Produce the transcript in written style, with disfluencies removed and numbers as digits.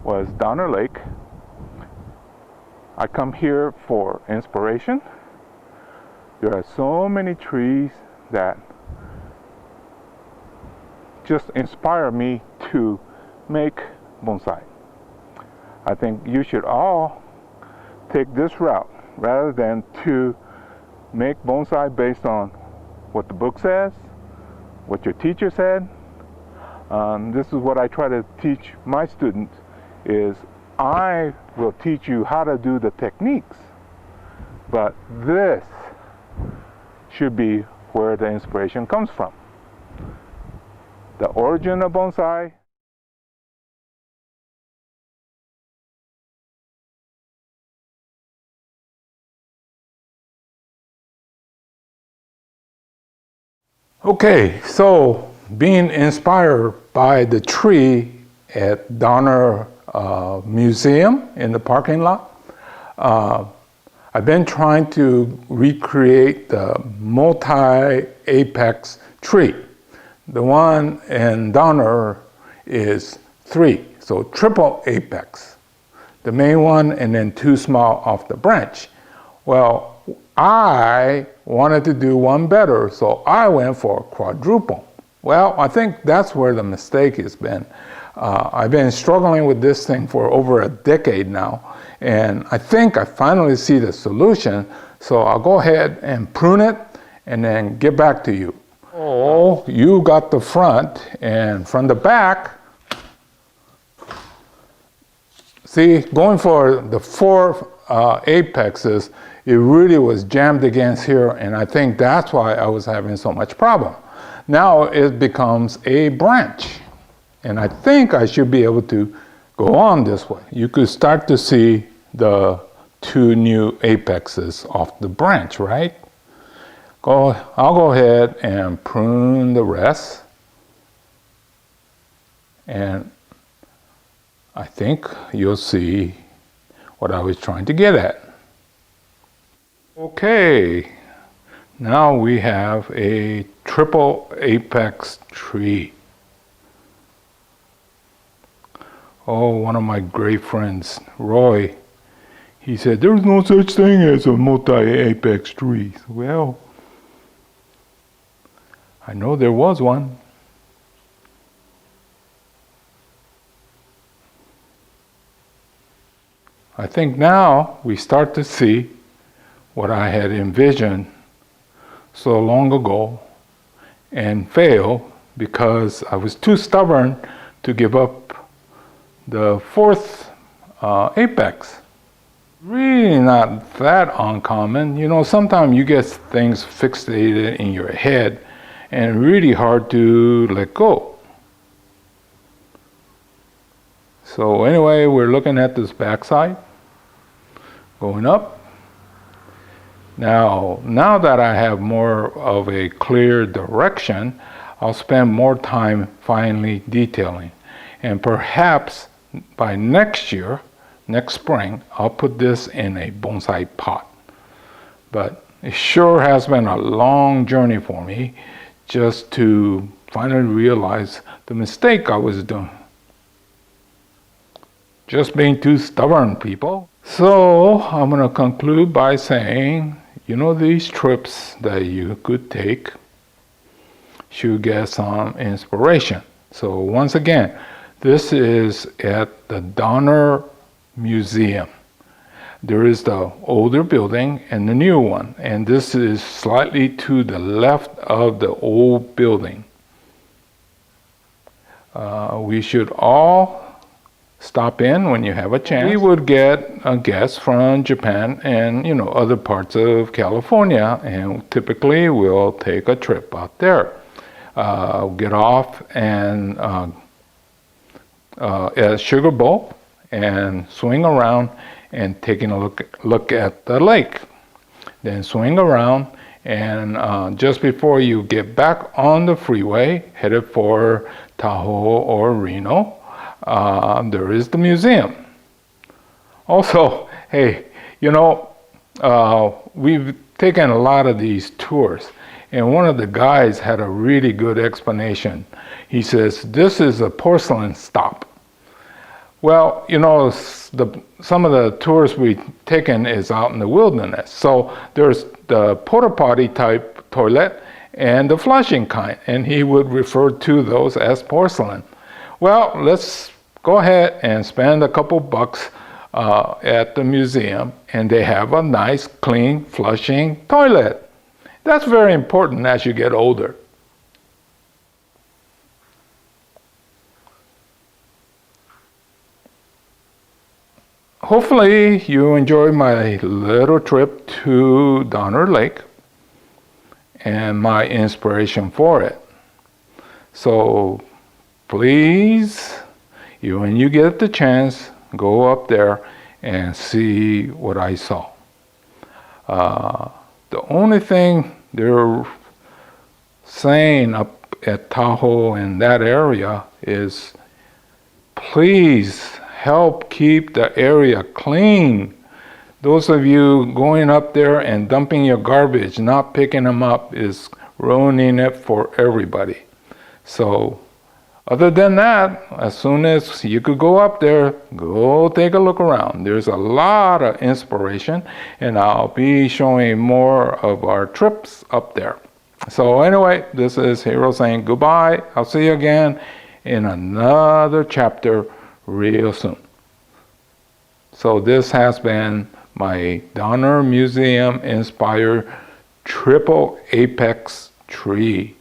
was Donner Lake. I come here for inspiration. There are so many trees that just inspire me to make bonsai. I think you should all take this route rather than to make bonsai based on what the book says, what your teacher said. This is what I try to teach my students is I will teach you how to do the techniques, but this should be where the inspiration comes from. The origin of bonsai. Okay, so being inspired by the tree at Donner Museum in the parking lot, I've been trying to recreate the multi-apex tree. The one in Donner is 3, so triple apex. The main one and then 2 small off the branch. Well, I wanted to do one better, so I went for quadruple. Well, I think that's where the mistake has been. I've been struggling with this thing for over a decade now, and I think I finally see the solution, so I'll go ahead and prune it and then get back to you. Oh, you got the front, and from the back, see, going for the 4 apexes, it really was jammed against here, and I think that's why I was having so much problem. Now it becomes a branch, and I think I should be able to go on this way. You could start to see the 2 new apexes off the branch, right? I'll go ahead and prune the rest, and I think you'll see what I was trying to get at. Okay, now we have a triple apex tree. Oh, one of my great friends, Roy, he said there's no such thing as a multi-apex tree. Well, I know there was one. I think now we start to see what I had envisioned so long ago and failed because I was too stubborn to give up the 4th apex. Really not that uncommon. You know, sometimes you get things fixated in your head and really hard to let go. So anyway, we're looking at this backside, going up. Now that I have more of a clear direction, I'll spend more time finally detailing. And perhaps by next year, next spring, I'll put this in a bonsai pot. But it sure has been a long journey for me just to finally realize the mistake I was doing. Just being too stubborn, people. So I'm going to conclude by saying, you know, these trips that you could take should get some inspiration. So once again, this is at the Donner Museum. There is the older building and the new one, and this is slightly to the left of the old building. We should all stop in when you have a chance. We would get a guest from Japan and, you know, other parts of California, and typically we'll take a trip out there. Get off and at Sugar Bowl and swing around and taking a look at the lake. Then swing around, and just before you get back on the freeway, headed for Tahoe or Reno, there is the museum. Also, hey, you know, we've taken a lot of these tours, and one of the guys had a really good explanation. He says, this is a porcelain stop. Well, some of the tours we've taken is out in the wilderness. So there's the porta potty type toilet and the flushing kind, and he would refer to those as porcelain. Well, let's go ahead and spend a couple bucks at the museum, and they have a nice, clean, flushing toilet. That's very important as you get older. Hopefully you enjoyed my little trip to Donner Lake and my inspiration for it. So please, when you get the chance, go up there and see what I saw. The only thing they're saying up at Tahoe in that area is please help keep the area clean. Those of you going up there and dumping your garbage, not picking them up, is ruining it for everybody. So other than that, as soon as you could go up there, go take a look around. There's a lot of inspiration, and I'll be showing more of our trips up there. So anyway, this is Hiro saying goodbye. I'll see you again in another chapter real soon. So this has been my Donner Museum inspired triple apex tree.